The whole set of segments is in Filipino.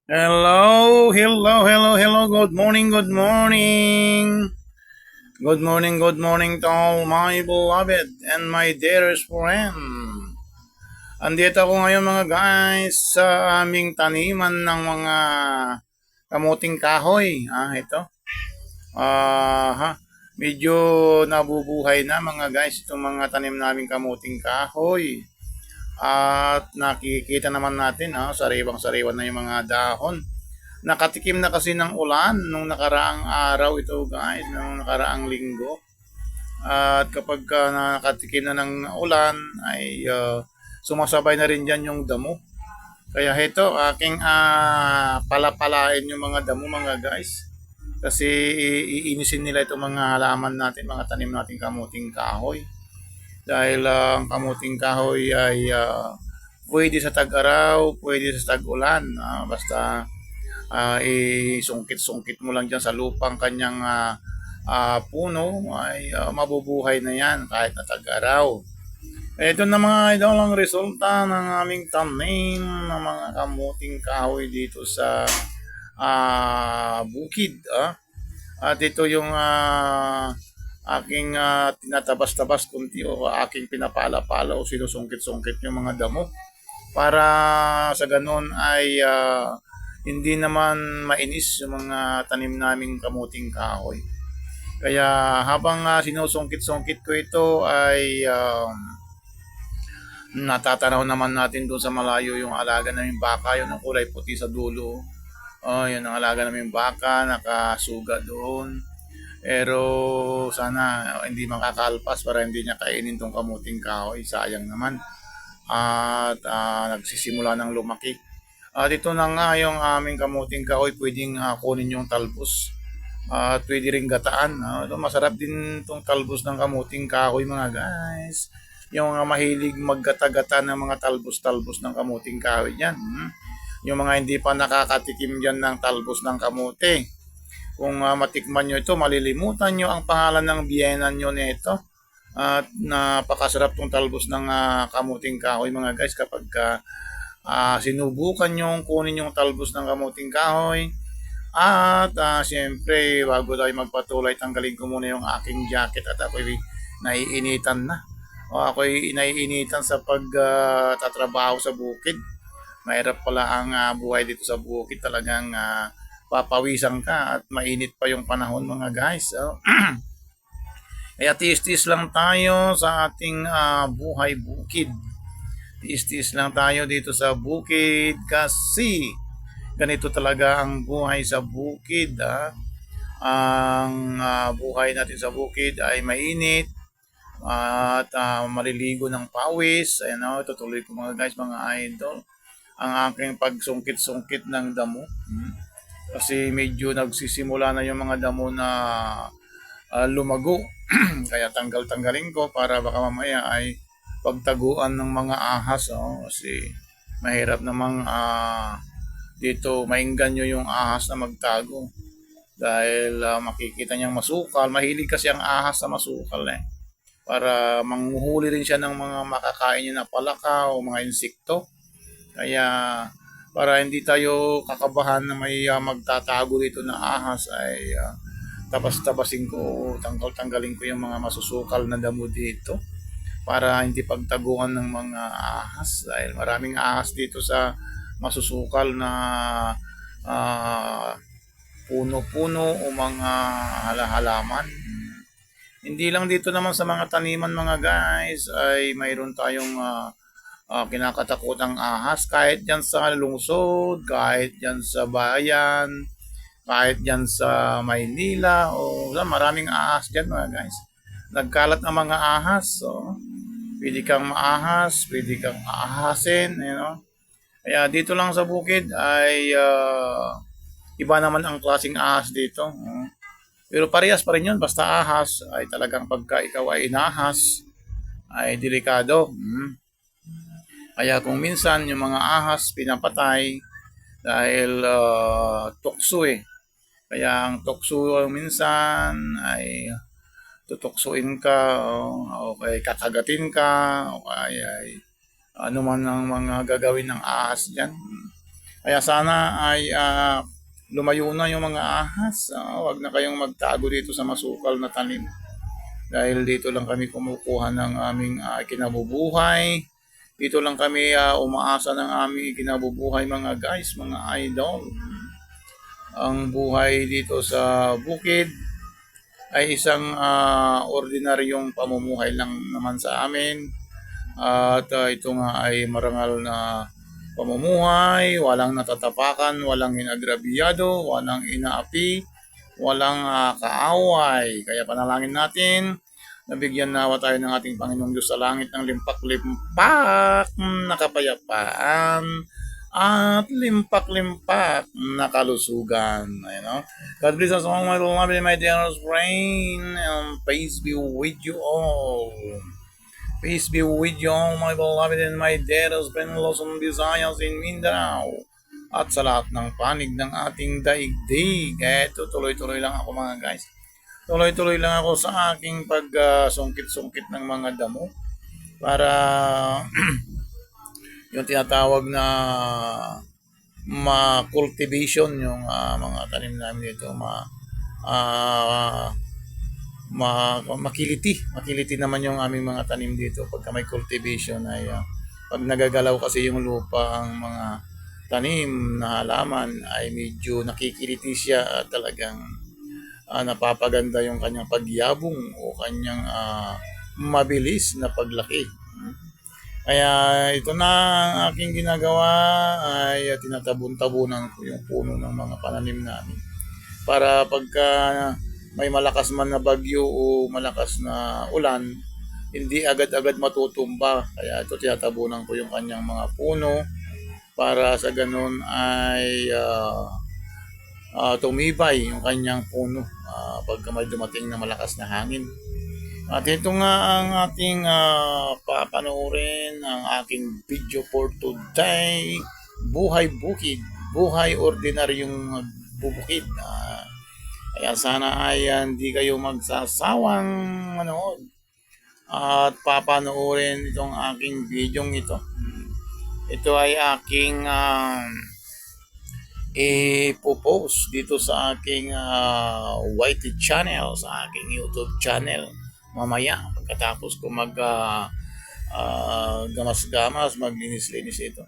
Hello, hello, hello, hello. Good morning, good morning. Good morning to all my beloved and my dearest friend. Andito ako ngayon mga guys sa aming taniman ng mga kamuting kahoy. Ito. Medyo nabubuhay na mga guys itong mga tanim naming kamuting kahoy. At nakikita naman natin, sariwang-sariwan na yung mga dahon. Nakatikim na kasi ng ulan nung nakaraang araw ito guys, nung nakaraang linggo. At kapag nakatikim na ng ulan ay sumasabay na rin dyan yung damo. Kaya ito aking palapalain yung mga damo mga guys. Kasi iinisin nila itong mga halaman natin, mga tanim natin kamuting kahoy. Dahil ang kamuting kahoy ay pwede sa tag-araw, pwede sa tag-ulan. Basta isungkit-sungkit mo lang dyan sa lupang kanyang puno ay mabubuhay na yan kahit na tag-araw. Ito na mga idol ang resulta ng aming tanim ng mga kamuting kahoy dito sa bukid. At ito yung aking tinatabas-tabas kunti o aking pinapala-pala o sinusungkit-sungkit yung mga damo para sa ganun ay hindi naman mainis yung mga tanim naming kamuting kahoy. Kaya habang sinusungkit-sungkit ko ito ay natatanaw naman natin doon sa malayo yung alaga naming baka, yun ang kulay puti sa dulo. Yun ang alaga naming baka, nakasuga doon. Pero sana hindi makakalpas para hindi niya kainin tong kamuting kahoy. Sayang naman. At nagsisimula ng lumaki. At ito na nga yung aming kamuting kahoy. Pwedeng kunin yung talbos. At pwede rin gataan. Ito, masarap din itong talbos ng kamuting kahoy mga guys. Yung mahilig maggata-gata ng mga talbos-talbos ng kamuting kahoy yan. Yung mga hindi pa nakakatikim dyan ng talbos ng kamote. Kung matikman nyo ito, malilimutan nyo ang pangalan ng biyenan nyo nito. At napakasarap tong talbos ng kamuting kahoy mga guys kapag sinubukan nyo kunin yung talbos ng kamuting kahoy. At siyempre, bago tayo magpatuloy, tanggalin ko muna yung aking jacket at ako'y naiinitan na. Ako'y naiinitan sa pagtatrabaho sa bukid. Mahirap pala ang buhay dito sa bukid. Talagang papawisan ka at mainit pa yung panahon mga guys. Kaya tiis-tiis lang tayo sa ating buhay bukid. Tiis-tiis lang tayo dito sa bukid kasi ganito talaga ang buhay sa bukid. Ang buhay natin sa bukid ay mainit at maliligo ng pawis. Ayan tutuloy ko mga guys, mga idol, ang aking pagsungkit-sungkit ng damo. Kasi medyo nagsisimula na yung mga damo na lumago. Kaya tanggal-tanggalin ko para baka mamaya ay pagtaguan ng mga ahas. Kasi mahirap namang dito maingganyo yung ahas na magtago. Dahil makikita niyang masukal. Mahilig kasi ang ahas sa masukal para manghuhuli rin siya ng mga makakain niya na palaka o mga insekto. Kaya para hindi tayo kakabahan na may magtatago dito na ahas ay tabas-tabasin ko, tanggal-tanggalin ko yung mga masusukal na damo dito para hindi pagtaguan ng mga ahas dahil maraming ahas dito sa masusukal na puno-puno o mga halaman. Hindi lang dito naman sa mga taniman mga guys ay mayroon tayong kinakatakutang ahas kahit dyan sa lungsod, kahit dyan sa bayan, kahit dyan sa Maynila o maraming ahas dyan mga guys. Nagkalat ang mga ahas. So, pwede kang maahas, pwede kang aahasin, Kaya dito lang sa bukid ay iba naman ang klaseng ahas dito. Pero parehas pa rin yun, basta ahas ay talagang pagka ikaw ay inahas ay delikado. Kaya kung minsan yung mga ahas pinapatay dahil tukso Kaya ang tukso minsan ay tutuksuin ka o kaya kakagatin ka o kaya ay ano man ang mga gagawin ng ahas dyan. Kaya sana ay lumayo na yung mga ahas. Wag na kayong magtago dito sa masukal na tanim. Dahil dito lang kami kumukuha ng aming kinabubuhay. Dito lang kami umaasa ng aming kinabubuhay mga guys, mga idol. Ang buhay dito sa bukid ay isang ordinaryong pamumuhay lang naman sa amin. At ito nga ay marangal na pamumuhay, walang natatapakan, walang inagrabyado, walang inaapi, walang kaaway. Kaya panalangin natin, nabigyan nawa tayo ng ating Panginoong Diyos sa langit ng limpak-limpak na kapayapaan at limpak-limpak na kalusugan. Ayan, no? God bless us all, my beloved, my dearest friend, and peace be with you all. Peace be with you all, my beloved and my dearest friend, Luzon, Visayas, in Mindanao. At sa lahat ng panig ng ating daigdig. Eto, tuloy-tuloy lang ako mga guys. Tuloy-tuloy lang ako sa aking pagsungkit-sungkit ng mga damo para yung tinatawag na ma-cultivation yung mga tanim namin dito, makiliti naman yung aming mga tanim dito pagka may cultivation ay pag nagagalaw kasi yung lupa ang mga tanim na halaman ay medyo nakikiliti siya at talagang napapaganda yung kanyang pagyabong o kanyang mabilis na paglaki. Kaya ito na ang aking ginagawa ay tinatabon-tabunan ko yung puno ng mga pananim namin para pagka may malakas man na bagyo o malakas na ulan, hindi agad-agad matutumba. Kaya ito tinatabunan ko yung kanyang mga puno para sa ganun ay tumibay yung kanyang puno pagka may dumating na malakas na hangin. At ito nga ang ating papanoorin, ang aking video for today. Buhay bukid, buhay ordinaryong bubukid. Kaya sana ay hindi kayo magsasawang manood at papanoorin itong aking video ito. Ito ay aking ipopost dito sa aking YT channel, sa aking YouTube channel mamaya pagkatapos ko gamas-gamas, maglinis-linis ito.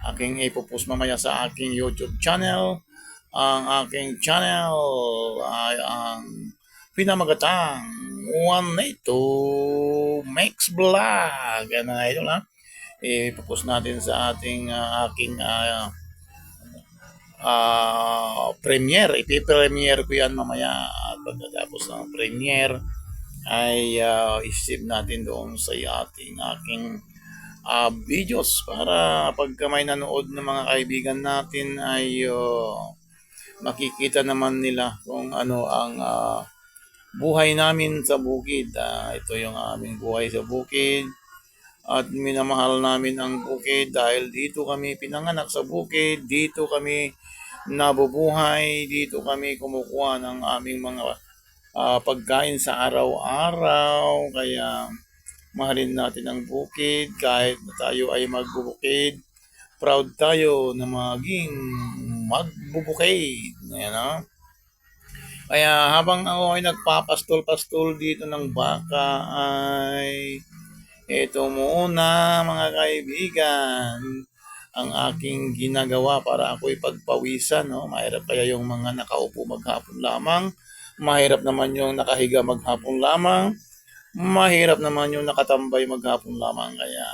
Aking ipopost mamaya sa aking YouTube channel. Ang aking channel ay ang pinamagatang Juanito Makes Vlog. Yan na ito lang. Ipopost natin sa ating aking premiere. Ipipremiere ko yan mamaya. At pagkatapos ng premiere ay isip natin doon sa aking videos para pagka may nanood ng mga kaibigan natin ay makikita naman nila kung ano ang buhay namin sa bukid. Ito yung aming buhay sa bukid at minamahal namin ang bukid dahil dito kami pinanganak sa bukid, dito kami nabubuhay, dito kami kumukuha ng aming mga pagkain sa araw-araw. Kaya mahalin natin ang bukid kahit na tayo ay magbubukid. Proud tayo na maging magbubukid. Ayan, no? Kaya habang ako ay nagpapastol-pastol dito ng baka ay ito muna mga kaibigan ang aking ginagawa para ako'y pagpawisan. No? Mahirap kaya yung mga nakaupo maghapon lamang. Mahirap naman yung nakahiga maghapon lamang. Mahirap naman yung nakatambay maghapon lamang. Kaya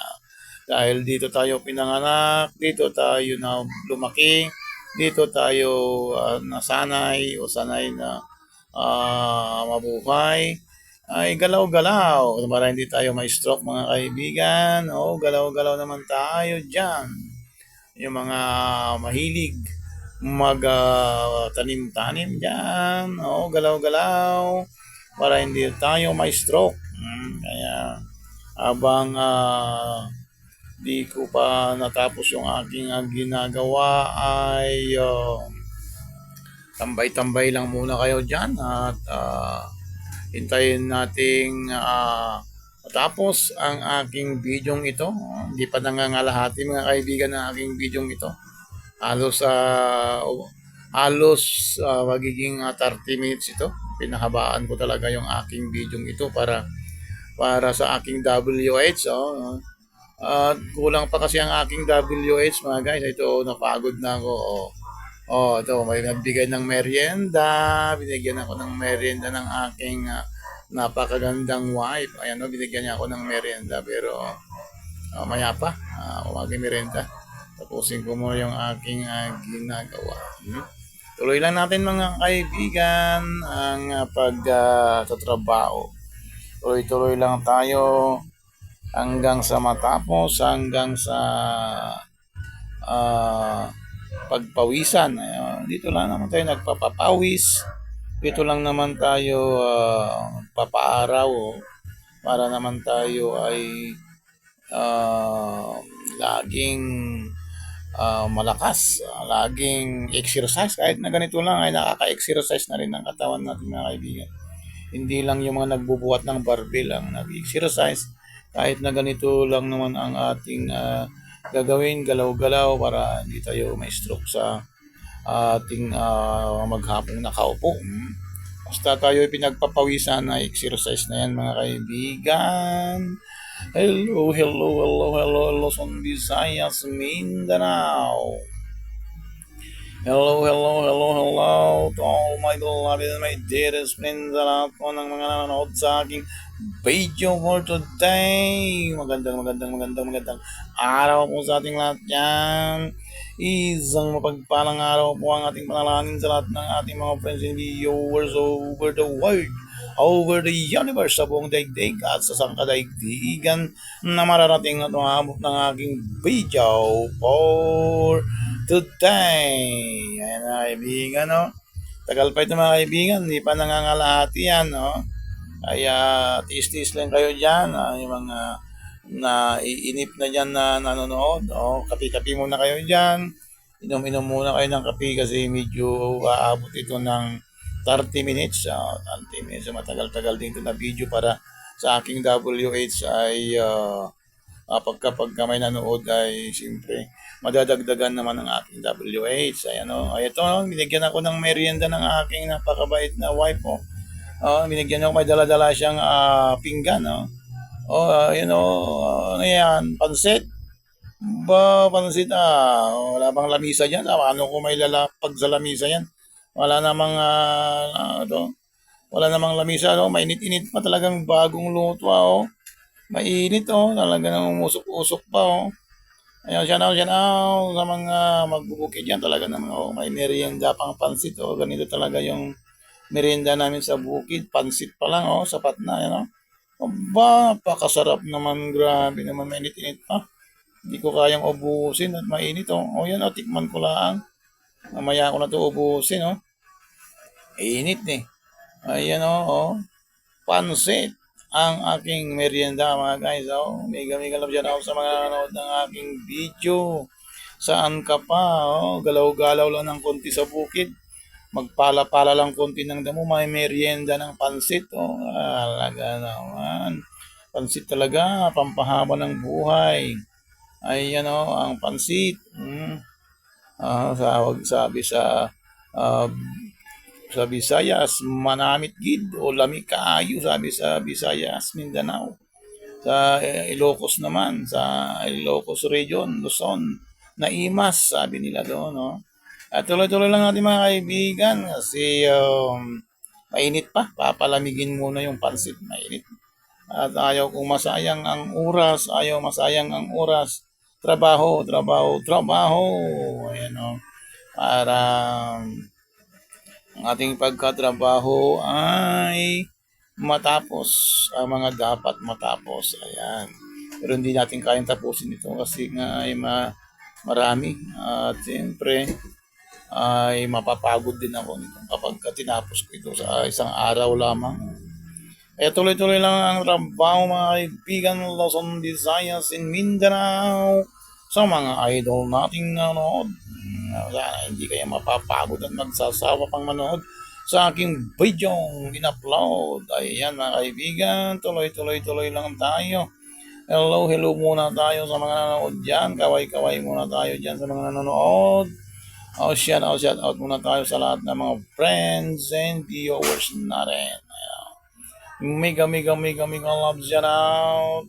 dahil dito tayo pinanganak, dito tayo na lumaki, dito tayo nasanay o sanay na mabuhay, ay galaw-galaw. Para hindi tayo ma-stroke mga kaibigan, o galaw-galaw naman tayo dyan. Yung mga mahilig tanim-tanim dyan, o galaw-galaw, para hindi tayo ma-stroke. Kaya habang di ko pa natapos yung aking ginagawa ay tambay-tambay lang muna kayo dyan at hintayin nating matapos ang aking bidyong ito. Hindi pa nangangalahati mga kaibigan ng aking bidyong ito. Halos, magiging 30 minutes ito. Pinahabaan ko talaga yung aking video ito para sa aking WH. Oh. At kulang pa kasi ang aking WH mga guys. Ito, napagod na ako. Oh. Oh, ito, may nagbigay ng merienda. Binigyan ako ng merienda ng aking napakagandang wife. Ayan, no, binigyan niya ako ng merienda. Pero maya pa, umagay merienda. Tapusin ko mo yung aking ginagawa. Tuloy lang natin mga kaibigan ang sa trabaho. Tuloy-tuloy lang tayo hanggang sa matapos, hanggang sa ah, pagpawisan. Dito lang naman tayo nagpapapawis. Dito lang naman tayo papaaraw para naman tayo ay laging malakas, laging exercise. Kahit na ganito lang ay nakaka-exercise na rin ng katawan natin mga kaibigan. Hindi lang yung mga nagbubuhat ng barbell ang nag-exercise. Kahit na ganito lang naman ang ating gagawin, galaw-galaw para hindi tayo may stroke sa ating maghapong nakaupo. Basta tayo pinagpapawisan na exercise na yan mga kaibigan. Hello, hello, hello, hello, Luzon, Visayas, Mindanao. Hello, hello, hello, hello to all my beloved and my dearest friends sa lahat po ng mga nanonood sa aking video for today. Magandang araw po sa ating lahat yan. Isang mapagpalang araw po ang ating panalangin sa lahat ng ating mga friends and viewers over the world, over the universe, sa buong daigdig at sa sangkadaigdigan na mararating at maabot ng aking video for today. Ayan mga kaibigan, no? Tagal pa ito mga kaibigan, hindi pa nangangalahati yan, no? Kaya tiis-tiis lang kayo dyan, yung mga na iinip na dyan na nanonood. Kapi-kapi muna kayo dyan. Inom-inom muna kayo ng kape kasi medyo aabot ito ng 30 minutes. 30 minutes, matagal-tagal din ito na video para sa aking WH ay pagka may nanood ay siyempre madadagdagan naman ang aking WH. Ayan o. Ito, binigyan ako ng merienda ng aking napakabait na wife. Binigyan ako, may dala-dala siyang pinggan. Ano yan, pansit. Pansit, wala bang lamisa dyan? Ano kung may lalapag sa lamisa yan? Wala namang, wala namang lamisa, mainit-init pa talagang bagong luto, mainit, talaga nang umusok-usok pa, Ayan, siya na, sa mga magbubukid yan talaga naman, may merienda pang pansit, ganito talaga yung merienda namin sa bukid, pansit pa lang, sapat na, pakasarap naman, grabe naman, mainit-init pa. Hindi ko kayang ubusin at mainit, yan, tikman ko lang. Mamaya ko na to ubusin, Init, Ayan, pansit ang aking merienda mga guys. Mega love dyan ako sa mga nanonood ng aking video. Saan ka pa? Galaw-galaw lang ng konti sa bukid. Magpala-pala lang konti ng damo. May merienda ng pansit. Alaga naman. Pansit talaga. Pampahaba ng buhay. Ayan ang pansit. Sabi sa Visayas, manamit gid o lami kaayo, sabi sa Visayas, Mindanao. Sa Ilocos naman, sa Ilocos region, Luzon, naimas, sabi nila doon, At tuloy-tuloy lang natin mga kaibigan kasi mainit pa, papalamigin muna yung pansit, mainit. At ayaw kong masayang ang oras, trabaho. Ayan, para ang ating pagkatrabaho ay matapos ang mga dapat matapos. Ayan. Pero hindi natin kayang tapusin ito kasi nga ay marami. At siyempre ay mapapagod din ako nito kapag tinapos ko ito sa isang araw lamang. Tuloy-tuloy lang ang trabaho mga kaibigan, Luzon, Visayas, in Mindanao, sa mga idol nating nanonood. Sana hindi kayo mapapagod at magsasawa pang manood sa aking video in-upload. Ayan mga kaibigan, tuloy lang tayo. Hello muna tayo sa mga nanonood dyan. Kaway-kaway muna tayo dyan sa mga nanonood. Shout out muna tayo sa lahat ng mga friends and viewers natin. Mega, mega, mega, mega love shout out.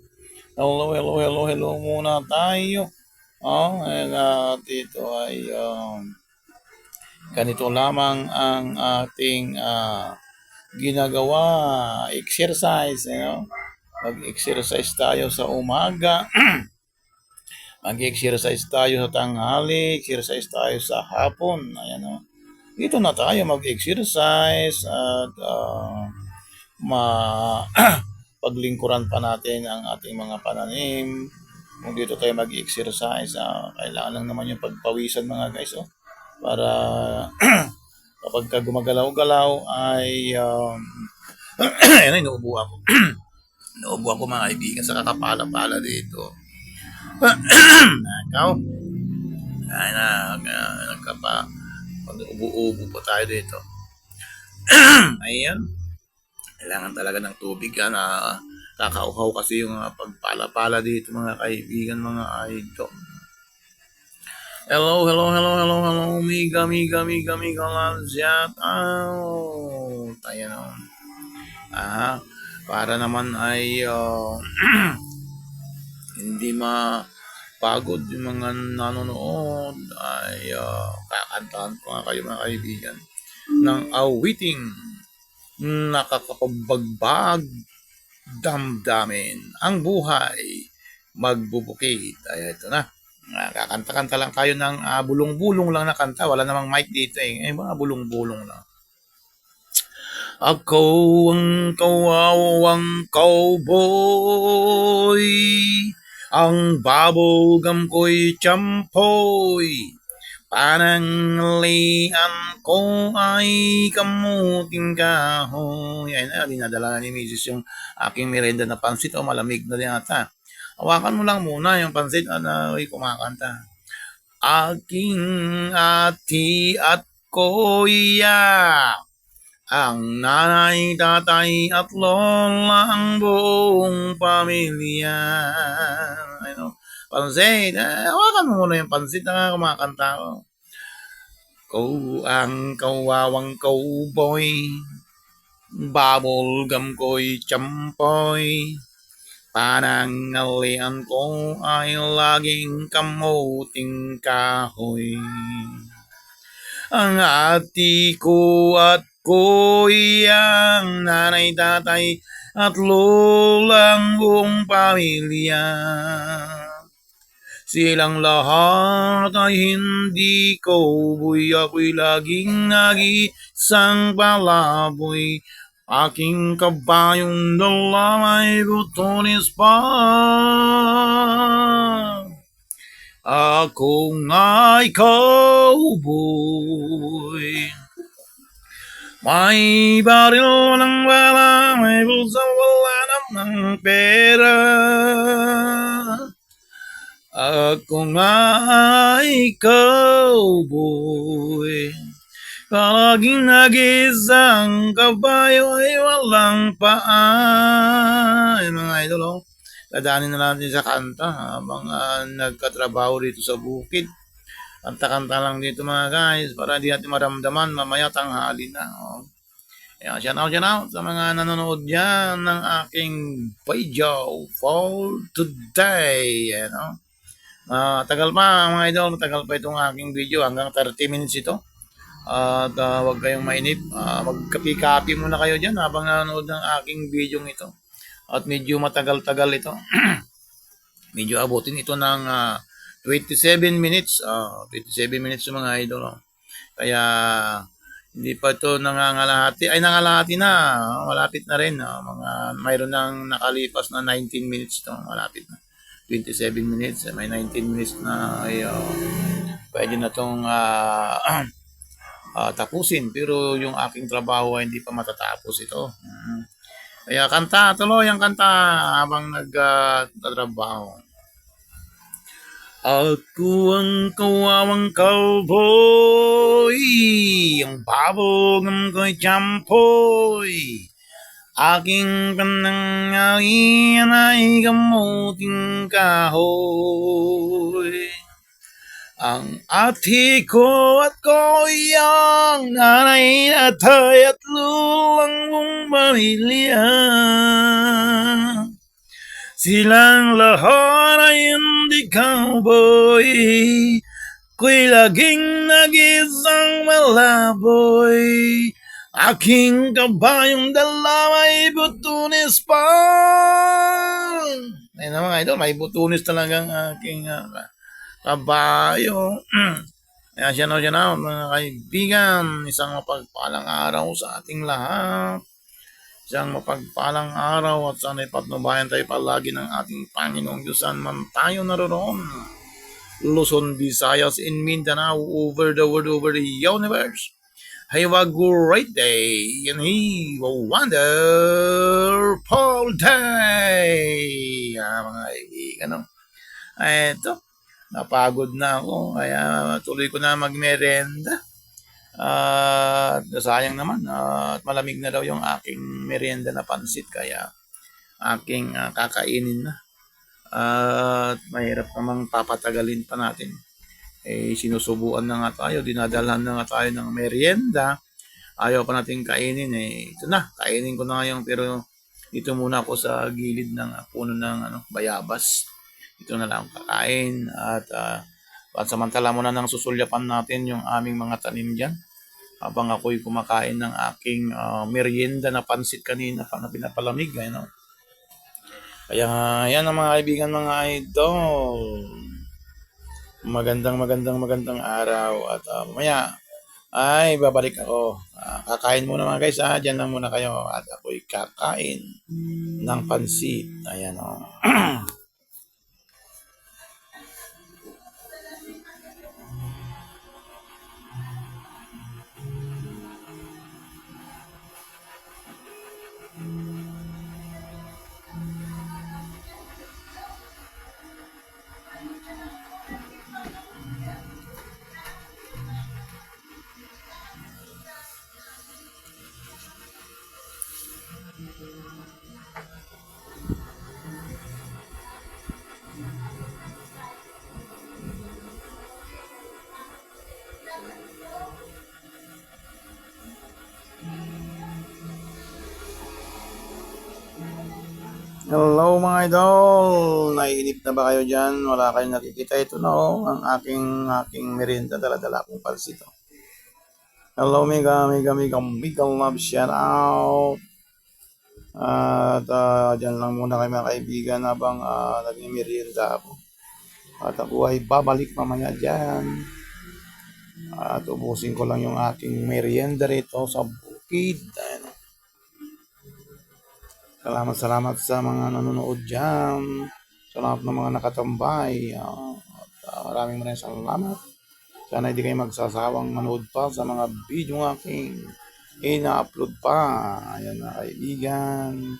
Hello, hello, hello, hello muna tayo. Dito ay ganito lamang ang ating ginagawa, exercise, Mag-exercise tayo sa umaga, mag-exercise tayo sa tanghali, exercise tayo sa hapon. Ayan, dito na tayo mag-exercise at ma paglingkuran pa natin ang ating mga pananim. Kung dito tayo mag-exercise, kailangan lang naman yung pagpawisan mga guys, para kapag ka gumagalaw-galaw ay ayun, inuubo ako. Inuubo ako mga kaibigan sa kakapala-pala dito. Ikaw? Ay nagkapa. Pag-ubo-ubo pa tayo dito. Ayan. Kailangan talaga ng tubig na kakauhaw kasi yung pagpala-pala dito mga kaibigan, mga idol. Hello, hello, hello, hello, hello, miga, miga, miga, miga, shout out. Ayan, para naman ay hindi mapagod yung mga nanonood, ay kakantahan ko nga kayo mga kaibigan ng awiting nakakapagbag damdamin ang buhay magbubukid. Ay, ito na. Kakanta-kanta lang kayo ng bulong-bulong lang na kanta. Wala namang mic dito mga bulong-bulong lang. Ako ang kawawang cowboy, ang babogam ko'y champoy, pananglian ko ay kamuting kahoy. Ayun dinadala ni Mrs. yung aking merenda na pansit. Malamig na din ata. Hawakan mo lang muna yung pansit ay kumakanta. Aking ati at kuya, ang nanay, tatay at lola, ang buong pamilya. Pansit, hawakan mo muna yung pansit na kumakanta. Ko ang kawawang cowboy, bubblegum ko'y champoy, panangalian ko ay laging kamuting kahoy. Ang ati ko at kuya, ang nanay, tatay at lolang buong pamilya, silang lahat ay hindi cowboy, ako'y laging nag-isang palaboy. Aking kabayong dala may butones pa, ako nga'y cowboy. May baril ng bala, may bulsa wala namang pera, ako nga'y cowboy. Palaging nag-isang kabayo ay walang paa. Mga idol, dadaanin na natin sa kanta habang nagkatrabaho dito sa bukid. Kanta-kanta lang dito mga guys para di natin maramdaman mamaya tanghali na. Ayan, shout out sa mga nanonood dyan ng aking video for today. Tagal pa mga idol, matagal pa itong aking video, hanggang 30 minutes ito. At huwag kayong mainip, magkapi-kapi muna kayo dyan habang nanonood ng aking video ito. At medyo matagal-tagal ito. Medyo abutin ito ng 27 minutes. 27 minutes yung mga idol. Kaya hindi pa ito nangangalahati. Ay, nangalahati na. Malapit na rin. Mayroon nang nakalipas na 19 minutes ito. Malapit na. 27 minutes, may 19 minutes na ay pwede na itong tapusin, pero yung aking trabaho ay hindi pa matatapos ito. Kaya kanta, tuloy ang kanta habang nagtatrabaho. Ako ang kawawang cowboy, ang babogam ko'y champoy, aking panangalian ay kamuting kahoy, Ang ate ko at kuya, nanay, tatay at lulang kong pamilya. Silang lahat ay hindi cowboy, ko'y laging nag-isang malaboy. Aking kabayong dalawa ay butunis pa. Ayun na mga idol, may butunis talagang aking kabayo. Kaya siya na, mga kaibigan, isang mapagpalang araw sa ating lahat. Isang mapagpalang araw at sana'y patnubayan tayo palagi ng ating Panginoong Diyos saan man tayo naroon. Luzon, Visayas, in Mindanao, over the world, over the universe. Have a great day and have a wonderful day. Mga kaibigan, no? Eto, napagod na ako, kaya tuloy ko na magmerenda. Sayang naman, at malamig na daw yung aking merienda na pansit, kaya aking kakainin na. At mahirap namang papatagalin pa natin. Sinusubuan na nga tayo, dinadalhan na nga tayo ng merienda. Ayaw pa natin kainin. Ito na, kainin ko na ngayon, pero dito muna ako sa gilid ng puno ng bayabas. Ito na lang kakain at samantala muna nang susulyapan natin yung aming mga tanim dyan habang ako'y kumakain ng aking merienda na pansit kanina na pinapalamig. Kaya yan ang mga kaibigan, mga idol. Magandang araw at mamaya ay babalik ako. Kakain muna mga guys, dyan lang muna kayo at ako'y kakain ng pansit. Ayan o. Hello mga idol! Naiinip na ba kayo dyan? Wala kayong nakikita. Ito na ang aking merienda. Dala-dala akong pansit. Hello mega love, shout out! At dyan lang muna kayo mga kaibigan habang nagmimerienda ako. At ako ay babalik mamaya dyan. At ubusin ko lang yung aking merienda rito sa bukid. Salamat sa mga nanonood dyan. Sa lahat ng mga nakatambay. Maraming salamat. Sana hindi kayo magsasawang manood pa sa mga video ng aking ina-upload pa. Ayan na kaibigan.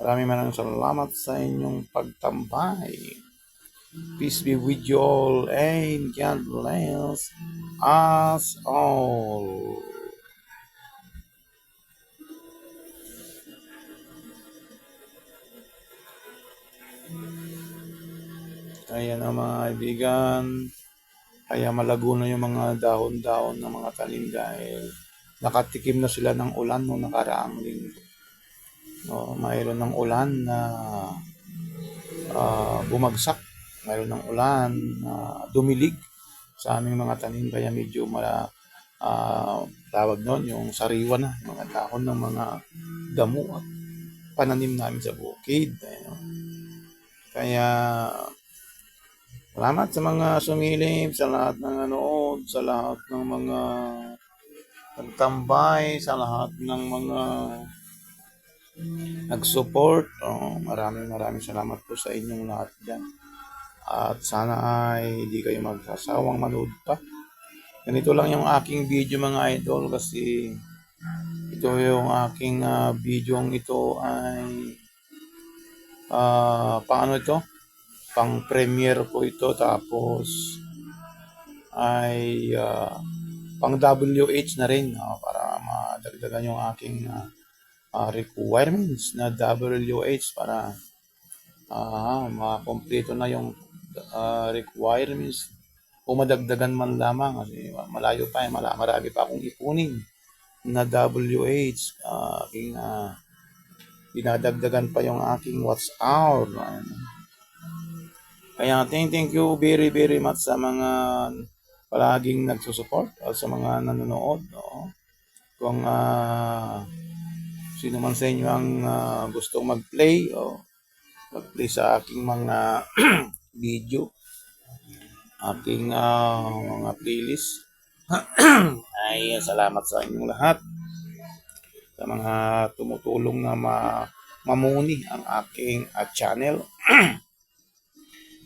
Maraming salamat sa inyong pagtambay. Peace be with you all and God bless us all. Ayan ang mga kaibigan. Kaya malago na yung mga dahon-dahon ng mga tanim dahil nakatikim na sila ng ulan noong nakaraang linggo. Mayroon ng ulan na bumagsak. Mayroon ng ulan na dumilig sa aming mga tanim. Kaya medyo tawag noon yung sariwa na, mga dahon ng mga damo at pananim namin sa bukid. Kaya salamat sa mga sumilip, sa lahat ng nanood, sa lahat ng mga nagtambay, sa lahat ng mga nag-support. Maraming salamat po sa inyong lahat dyan. At sana ay hindi kayo magsasawang manood pa. Ganito lang yung aking video mga idol kasi ito yung aking video ito ay paano ito? Pang premiere ko ito, tapos ay pang WH na rin para madagdagan yung aking requirements na WH para makompleto na yung requirements o madagdagan man lamang kasi malayo pa, marami pa akong ipunin na WH, aking dinadagdagan pa yung aking watch hour. Kaya thank you very very much sa mga palaging nagsusupport at sa mga nanonood. No? Kung sino man sa inyo ang gustong mag-play o mag-play sa aking mga video, aking mga playlist, ay salamat sa inyong lahat sa mga tumutulong na mamuni ang aking channel.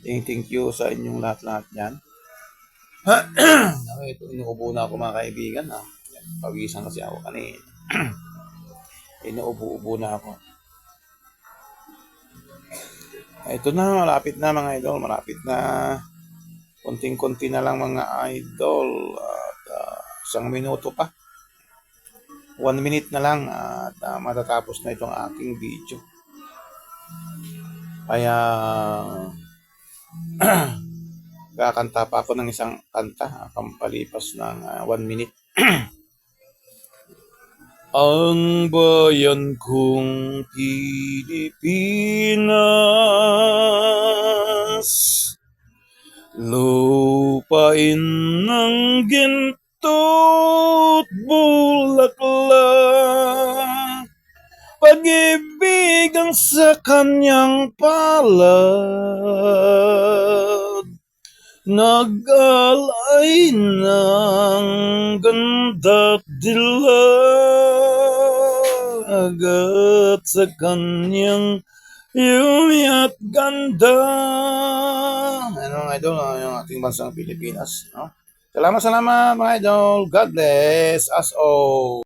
Thank you sa inyong lahat-lahat yan. Ito, inuubo na ako mga kaibigan. Pawisan kasi ako kanina. Inuubo-ubo na ako. Ito na, malapit na mga idol. Malapit na. Konting-konti na lang mga idol. At 1 minuto pa. 1 minute na lang at matatapos na itong aking video. Kaya kakanta pa ako ng isang kanta pampalipas ng 1 minute. Ang bayan kong Pilipinas, lupain ng ginto't bulaklak, pag-ibig ang sa kanyang palad, nag-alay ng ganda't dilag at sa kanyang yumi at ganda. Ano mga idol, yung ating bansang Pilipinas. No? Salamat mga idol. God bless us all.